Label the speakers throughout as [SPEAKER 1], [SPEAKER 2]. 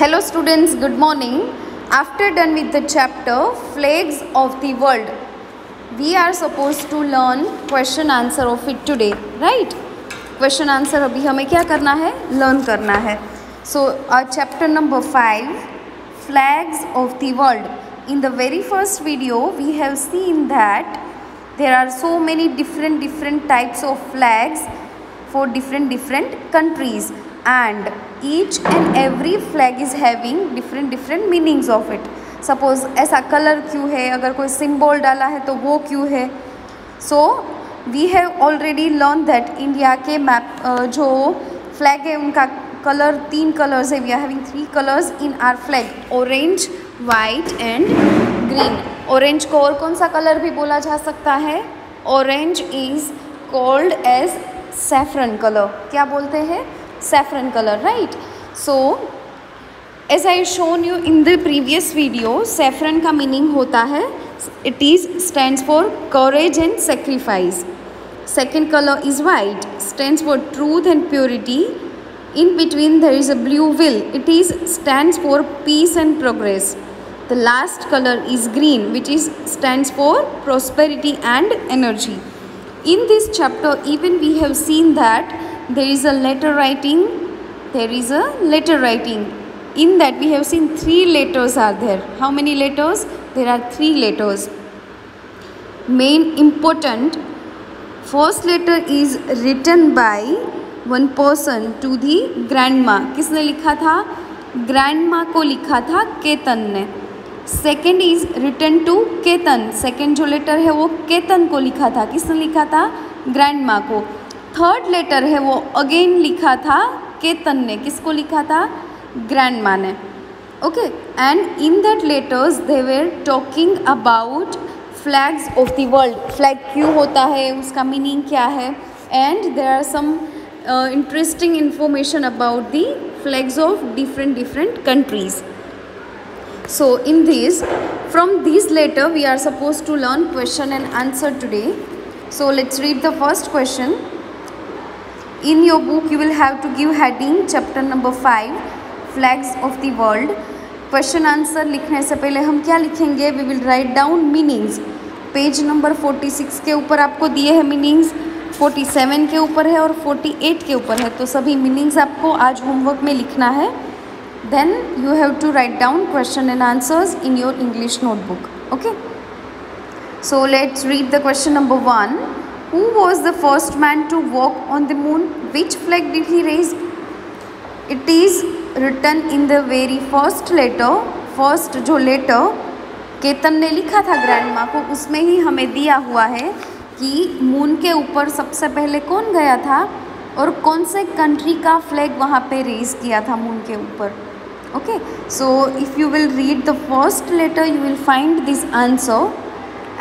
[SPEAKER 1] Hello students, good morning. After done with the chapter Flags of the World, we are supposed to learn question answer of it today, right? Question answer अभी हमें क्या करना है, learn करना है. So chapter number 5, Flags of the World. In the very first video, we have seen that there are so many different types of flags for different countries, and each and every flag is having different meanings of it. Suppose ऐसा colour क्यों है, अगर कोई symbol डाला है तो वो क्यों है. So we have already learn that India के मैप जो फ्लैग है उनका कलर 3 कलर्स है. We are having 3 colours in our flag, orange, white and green. Orange को और कौन सा कलर भी बोला जा सकता है? Orange is called as saffron colour. क्या बोलते हैं? Saffron colour, right? So as I shown you in the previous video, saffron का मीनिंग होता है, it is stands for courage and sacrifice. Second colour is white, stands for truth and purity. In between there is a blue wheel, it is stands for peace and progress. The last color is green, which is stands for prosperity and energy. In this chapter even we have seen that there is a letter writing. In that we have seen 3 letters are there. How many letters? There are 3 letters. Main important, first letter is written by one person to the grandma. किसने लिखा था? Grand माँ को लिखा था केतन ने. Second is written to Ketan. Second जो letter है वो केतन को लिखा था. किसने लिखा था? ग्रैंड माँ को. थर्ड लेटर है वो अगेन लिखा था केतन ने. किसको लिखा था? ग्रैंड माँ ने. Okay, and in that letters they were talking about flags of the world. Flag क्यों होता है, उसका मीनिंग क्या है, and there are some interesting information about the flags of different countries. So in this, from this letter we are supposed to learn question and answer today. So let's read the first question. In your book you will have to give heading chapter number 5, flags of the world. Question answer लिखने से पहले हम क्या लिखेंगे? We will write down meanings. Page number 46 के ऊपर आपको दिए हैं मीनिंग्स, 47 के ऊपर है और 48 के ऊपर है. तो सभी मीनिंग्स आपको आज होमवर्क में लिखना है. Then you have to write down question and answers in your English notebook. Okay, so let's read the question number 1. Who was the first man to walk on the moon? Which flag did he raise? It is written in the very first letter. First जो letter Ketan ने लिखा था grand माँ को, उसमें ही हमें दिया हुआ है कि मून के ऊपर सबसे पहले कौन गया था और कौन से कंट्री का फ्लैग वहाँ पे रेज किया था मून के ऊपर. Okay, so if you will read the first letter you will find this answer.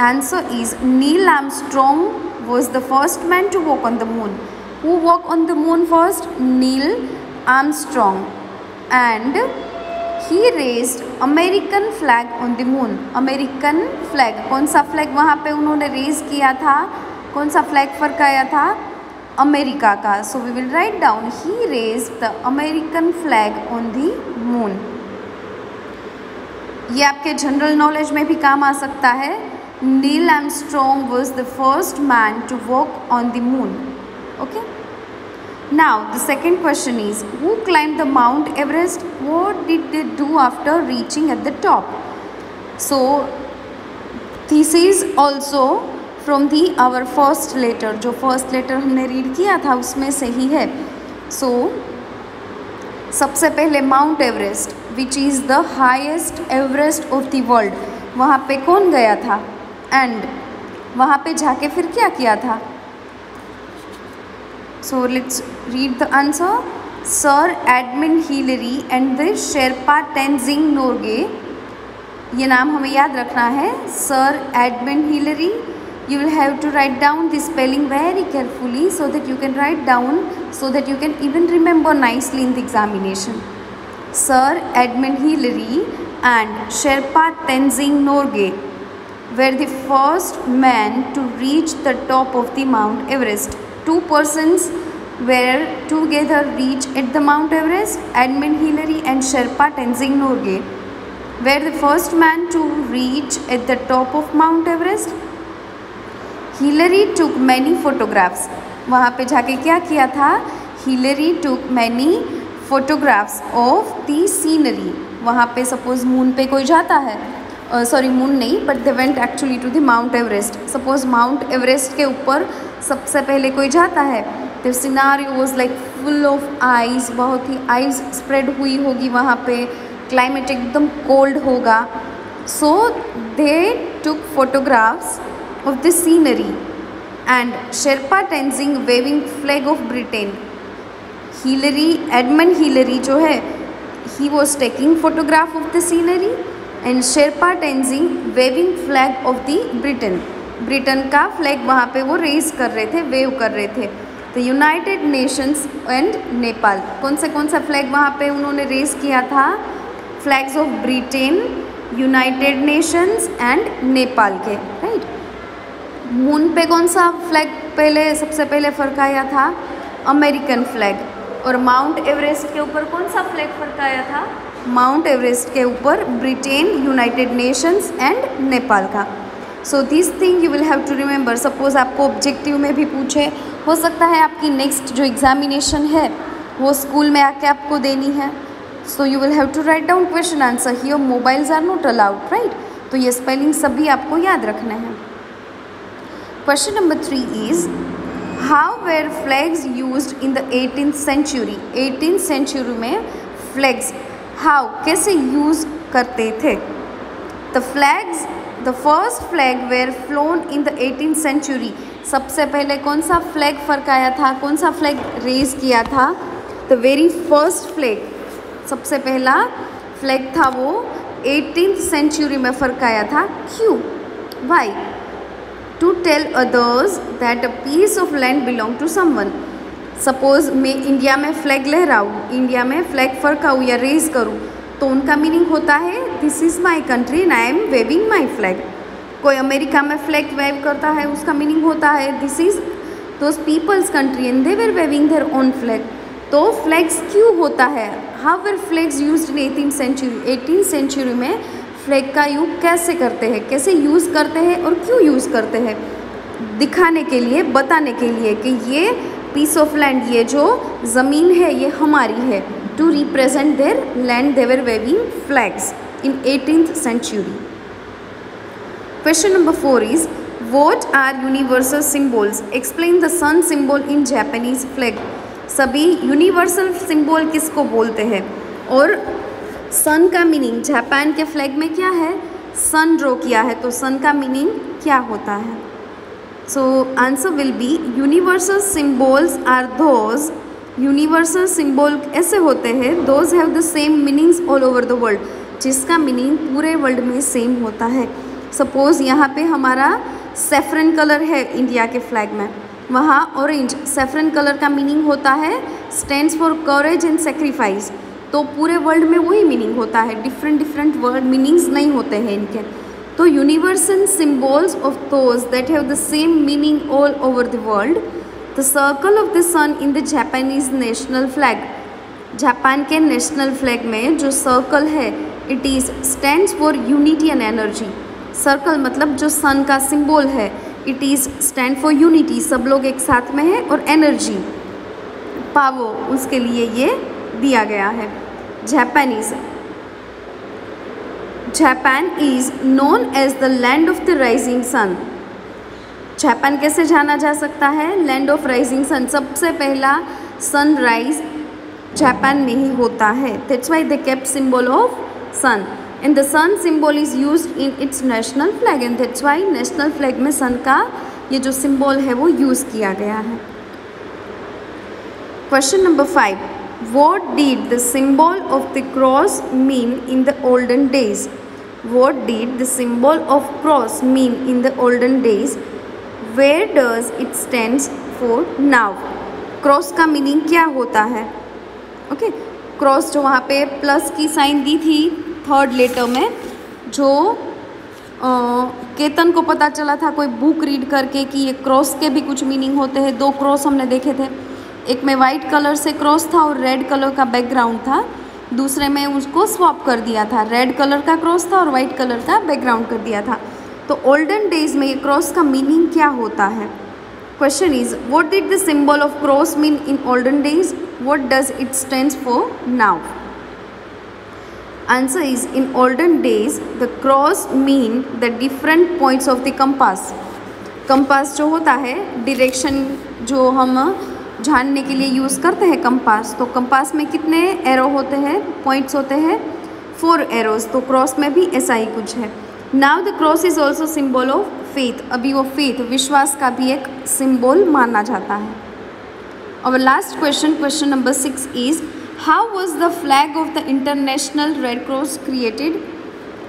[SPEAKER 1] Answer is Neil Armstrong was the first man to walk on the moon. Who walk on the moon first? Neil Armstrong. And he raised American flag on the moon. American flag, कौन सा flag वहाँ पे उन्होंने raise किया था? कौन सा flag फरकाया था? अमेरिका का. So we will write down he raised the American flag on the moon. ये आपके जनरल नॉलेज में भी काम आ सकता है. Neil Armstrong was the first man to walk on the moon. Okay, now the second question is, who climbed the Mount Everest? What did they do after reaching at the top? So this is also from the our first letter. जो first letter हमने read किया था उसमें से ही है. So सबसे पहले mount Everest, which is the highest Everest of the world, वहाँ पे कौन गया था and वहाँ पे जाके फिर क्या किया था? So let's read the answer. Sir Edmund Hillary and the Sherpa Tenzing Norgay. ये नाम हमें याद रखना है. Sir Edmund Hillary. You will have to write down the spelling very carefully so that you can write down, so that you can even remember nicely in the examination. Sir Edmund Hillary and Sherpa Tenzing Norgay were the first men to reach the top of the Mount Everest. 2 persons were together reached at the Mount Everest. Edmund Hillary and Sherpa Tenzing Norgay were the first man to reach at the top of Mount Everest. Hillary took many photographs. वहाँ पे जाके क्या किया था? Hillary took many photographs of the scenery. वहाँ पे suppose moon पे कोई जाता है, सॉरी मून नहीं, but they went actually to the Mount Everest. Suppose Mount Everest के ऊपर सबसे पहले कोई जाता है, the scenario was like full of ice, बहुत ही आइस स्प्रेड हुई होगी वहाँ पे, क्लाइमेट एकदम कोल्ड होगा. So they took photographs of the scenery and Sherpa Tenzing waving flag of Britain. Hillary, Edmund Hillary जो है, he was taking photograph of the scenery and Sherpa Tenzing waving flag of the Britain. Britain का flag वहाँ पे वो raise कर रहे थे, wave कर रहे थे. The United Nations and Nepal, कौन सा फ्लैग वहाँ पे उन्होंने रेज किया था? Flags of Britain, United Nations and Nepal के, राइट. मून पे कौन सा फ्लैग पहले सबसे पहले फरकाया था? American flag. और माउंट एवरेस्ट के ऊपर कौन सा फ्लैग फरकाया था? माउंट एवरेस्ट के ऊपर Britain, United Nations and Nepal का. So this thing you will have to remember. Suppose आपको ऑब्जेक्टिव में भी पूछे, हो सकता है आपकी नेक्स्ट जो एग्जामिनेशन है वो स्कूल में आके आपको देनी है. So you will have to write down question answer. Here mobiles are not allowed, right. तो ये स्पेलिंग सभी आपको याद रखने हैं. Question number 3 is how were flags used in the 18th century. 18th century में फ्लैग्स हाउ कैसे use करते थे? The flags, the first flag were flown in the 18th century. सबसे पहले कौन सा फ्लैग फरकाया था, कौन सा फ्लैग रेज किया था? द वेरी फर्स्ट फ्लैग, सबसे पहला फ्लैग था वो 18th century में फरकाया था. क्यों? Why? To tell others that a piece of land belong to someone. Suppose मैं इंडिया में फ्लैग लहराऊँ, इंडिया में फ्लैग फरकाऊँ या रेज करूँ, तो उनका मीनिंग होता है this is my country and I am waving my flag. कोई अमेरिका में फ्लैग वेव करता है, उसका मीनिंग होता है this is those peoples country and they were waving their own flag. तो फ्लैग्स क्यों होता है? How were flags used in 18th century. 18th century में फ्लैग का यूज कैसे करते हैं, कैसे यूज़ करते हैं और क्यों यूज़ करते हैं? दिखाने के लिए, बताने के लिए कि ये पीस ऑफ लैंड, ये जो ज़मीन है ये हमारी है. To represent their land they were waving flags in 18th century. Question number 4 is what are universal symbols? Explain the sun symbol in Japanese flag. सभी यूनिवर्सल सिंबल किसको बोलते हैं? और सन का मीनिंग जापान के फ्लैग में क्या है? सन ड्रॉ किया है, तो सन का मीनिंग क्या होता है? So answer will be universal symbols are those. Universal symbol ऐसे होते हैं those have the same meanings all over the world, जिसका मीनिंग पूरे वर्ल्ड में सेम होता है. सपोज यहाँ पे हमारा सेफ्रन कलर है इंडिया के फ्लैग में, वहाँ ऑरेंज. सेफ्रन कलर का मीनिंग होता है stands for courage and sacrifice. तो पूरे वर्ल्ड में वही मीनिंग होता है, डिफरेंट वर्ड मीनिंग्स नहीं होते हैं इनके. तो universal symbols of those that have the same meaning all over the world. The circle of the sun in the Japanese national flag. Japan के नेशनल फ्लैग में जो सर्कल है it is stands for unity and energy. Circle मतलब जो sun का symbol है, it is stand for unity, सब लोग एक साथ में है, और एनर्जी, पावर, उसके लिए ये दिया गया है. Japanese, Japan is known as the land of the rising sun. Japan कैसे जाना जा सकता है? Land of rising sun. सबसे पहला सनराइज जापान में ही होता है. That's why they kept symbol of sun and the sun symbol is used in its national flag and that's why national flag में सन का ये जो सिंबल है वो यूज़ किया गया है. Question number 5. What did the symbol of the cross mean in the olden days? What did the symbol of cross mean in the olden days? Where does it stands for now? Cross का meaning क्या होता है? Okay, cross जो वहाँ पे plus की sign the थी 3rd letter में, जो केतन को पता चला था कोई बुक रीड करके कि ये क्रॉस के भी कुछ मीनिंग होते हैं. 2 क्रॉस हमने देखे थे. एक में वाइट कलर से क्रॉस था और रेड कलर का बैकग्राउंड था, दूसरे में उसको स्वैप कर दिया था, रेड कलर का क्रॉस था और वाइट कलर का बैकग्राउंड कर दिया था। तो ओल्डन डेज में ये क्रॉस का मीनिंग क्या होता है? Question is what did the symbol of cross mean in olden days, what does it stands for now? Answer is in olden days the cross mean the different points of the compass. Compass जो होता है, direction जो हम जानने के लिए use करते हैं कंपास, तो कंपास में कितने एरो होते हैं, पॉइंट्स होते हैं? 4 एरोज। तो क्रॉस में भी ऐसा ही कुछ है। Now the cross is also symbol of faith. अभी वो फेथ, विश्वास का भी एक सिंबल माना जाता है। और last question, question number 6 is how was the flag of the international red cross created?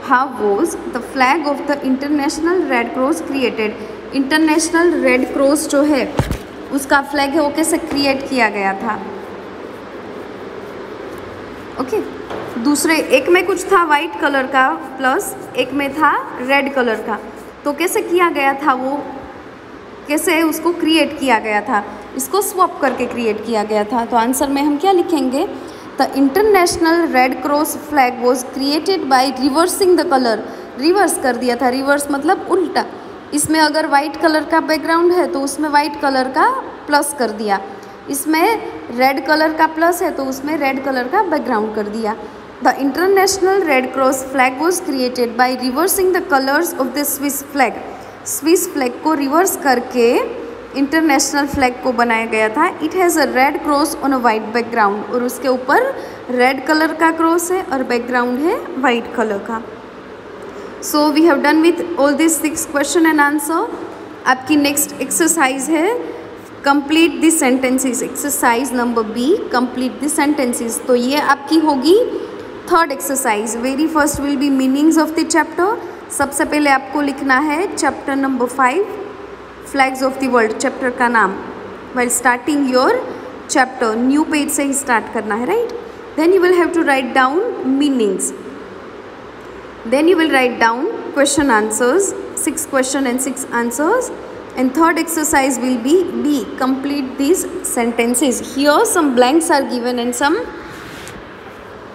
[SPEAKER 1] How was the flag of the international red cross created? International red cross जो है उसका फ्लैग है वो कैसे क्रिएट किया गया था? ओके, दूसरे एक में कुछ था वाइट कलर का प्लस एक में था रेड कलर का, तो कैसे किया गया था, वो कैसे उसको क्रिएट किया गया था? इसको स्वैप करके क्रिएट किया गया था। तो आंसर में हम क्या लिखेंगे? The international red cross flag was created by reversing the colour. Reverse कर दिया था, रिवर्स मतलब उल्टा। इसमें अगर वाइट कलर का बैकग्राउंड है तो उसमें वाइट कलर का प्लस कर दिया, इसमें रेड कलर का प्लस है तो उसमें रेड कलर का बैकग्राउंड कर दिया। The international red cross flag was created by reversing the colours of the Swiss flag. Swiss flag को रिवर्स करके इंटरनेशनल फ्लैग को बनाया गया था। It has a red cross on a white background, और उसके ऊपर रेड कलर का क्रॉस है और बैकग्राउंड है वाइट कलर का। So we have done with all this 6 question and answer. आपकी नेक्स्ट एक्सरसाइज है complete the sentences. Exercise number B, complete the sentences. तो ये आपकी होगी 3rd exercise. Very first will be meanings of the chapter. सबसे पहले आपको लिखना है chapter number 5 flags of the world, chapter का नाम। While starting your chapter new page से ही स्टार्ट करना है, right? Then you will have to write down meanings, then you will write down question answers, 6 question and 6 answers, and 3rd exercise will be B, complete these sentences. Here some blanks are given and some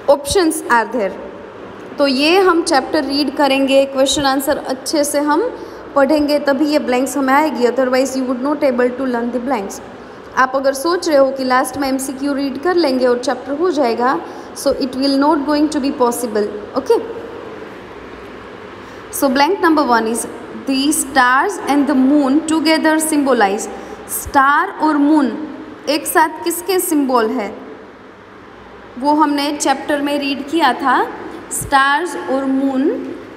[SPEAKER 1] options are there. तो ये हम chapter read करेंगे, question answer अच्छे से हम पढ़ेंगे तभी ये ब्लैंक्स हमें आएगी, otherwise you would not able to learn the blanks. आप अगर सोच रहे हो कि लास्ट में MCQ रीड कर लेंगे और चैप्टर हो जाएगा, so it will not going to be possible. Okay, so blank number 1 is the stars and the moon together symbolize। Star और मून एक साथ किसके सिंबल है? वो हमने चैप्टर में रीड किया था। स्टार्स और मून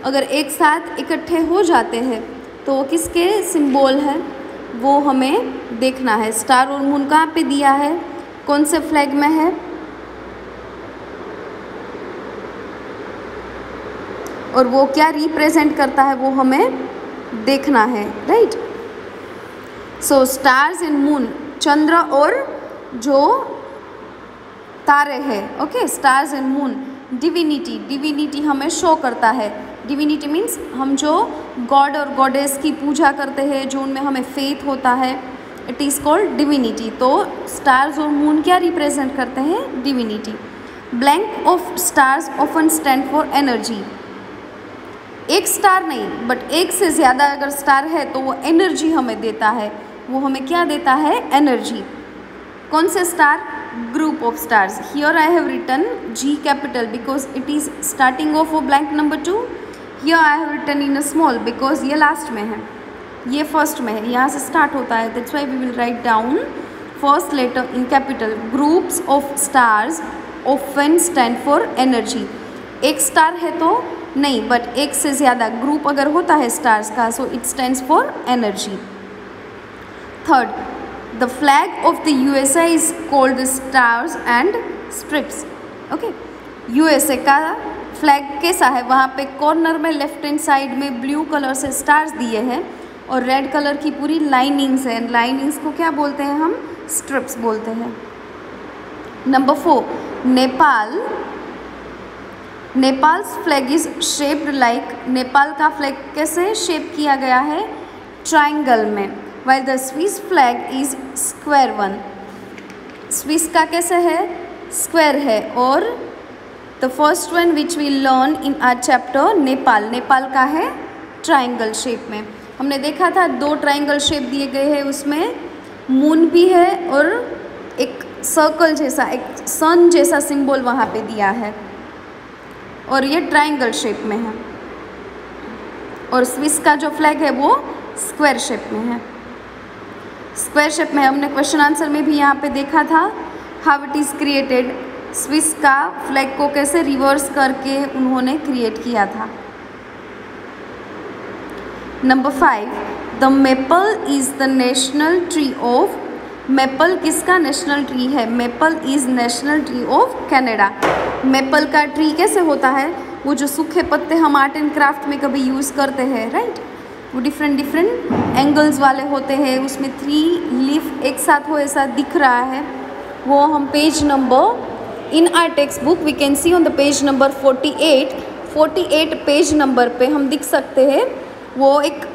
[SPEAKER 1] अगर एक साथ इकट्ठे हो जाते हैं तो वो किसके सिंबल है, वो हमें देखना है। स्टार और मून कहाँ पे दिया है, कौन से फ्लैग में है, और वो क्या रिप्रेजेंट करता है वो हमें देखना है, right? So stars and moon, चंद्र और जो तारे हैं। Okay, stars and moon. Divinity, divinity हमें शो करता है। डिविनिटी मीन्स हम जो गॉड और गॉडेस की पूजा करते हैं, जो उनमें हमें फेथ होता है, इट इज़ कॉल्ड डिविनिटी। तो स्टार्स और मून क्या रिप्रेजेंट करते हैं? Divinity. Blank of stars often stand for energy. एक स्टार नहीं बट एक से ज़्यादा अगर स्टार है तो वो एनर्जी हमें देता है। वो हमें क्या देता है? एनर्जी। कौन से star? Group of stars. Here I have written G capital because it is starting of blank number 2। Here I have written in a small because ये लास्ट में है, ये फर्स्ट में है, यहाँ से स्टार्ट होता है। That's why we will write down first letter in capital. Groups of stars often stand for energy. एक स्टार है तो नहीं, बट एक से ज़्यादा ग्रुप अगर होता है स्टार्स का, so it stands for energy. Third, the flag of the USA is called stars and strips. Okay, USA का फ्लैग कैसा है? वहाँ पे कॉर्नर में लेफ्ट हैंड साइड में ब्लू कलर से स्टार्स दिए हैं और रेड कलर की पूरी लाइनिंग्स हैं। लाइनिंग्स को क्या बोलते हैं हम? स्ट्रिप्स बोलते हैं। Number 4, Nepal. Nepals flag is shaped like. Nepal का फ्लैग कैसे शेप किया गया है? ट्राइंगल में। while the Swiss flag is square one. Swiss का कैसे है, स्क्वायर है। और the first one which we learn in our chapter Nepal, Nepal का है ट्राइंगल शेप में। हमने देखा था 2 ट्राइंगल शेप दिए गए हैं, उसमें मून भी है और एक सर्कल जैसा, एक सन जैसा सिंबल वहाँ पे दिया है, और ये ट्राइंगल शेप में है। और स्विस का जो फ्लैग है वो स्क्वायर शेप में है, स्क्वायर शेप में। हमने क्वेश्चन आंसर में भी यहाँ पे देखा था how it is created, Swiss का फ्लैग को कैसे रिवर्स करके उन्होंने क्रिएट किया था। Number 5, the maple is the national tree of, maple किसका नेशनल ट्री है, maple is national tree of Canada. Maple का ट्री कैसे होता है, वो जो सूखे पत्ते हम आर्ट एंड क्राफ्ट में कभी यूज़ करते हैं, राइट, वो डिफरेंट एंगल्स वाले होते हैं, उसमें 3 लीफ एक साथ हो ऐसा दिख रहा है। वो हम page number in our text book we can see on the page number 48 page number पे हम दिख सकते हैं। वो एक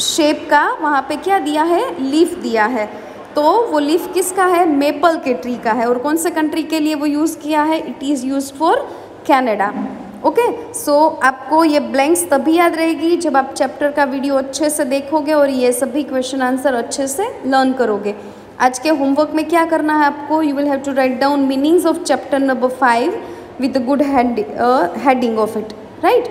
[SPEAKER 1] शेप का वहाँ पे क्या दिया है, लीफ दिया है। तो वो लीफ किसका है, मेपल के ट्री का है। और कौन से कंट्री के लिए वो यूज़ किया है, it is used for Canada. Okay, so आपको ये ब्लैंक्स तभी याद रहेगी जब आप चैप्टर का वीडियो अच्छे से देखोगे और ये सभी क्वेश्चन आंसर अच्छे से लर्न करोगे। आज के होमवर्क में क्या करना है आपको, you will have to write down meanings of chapter number 5 with good heading of it, right.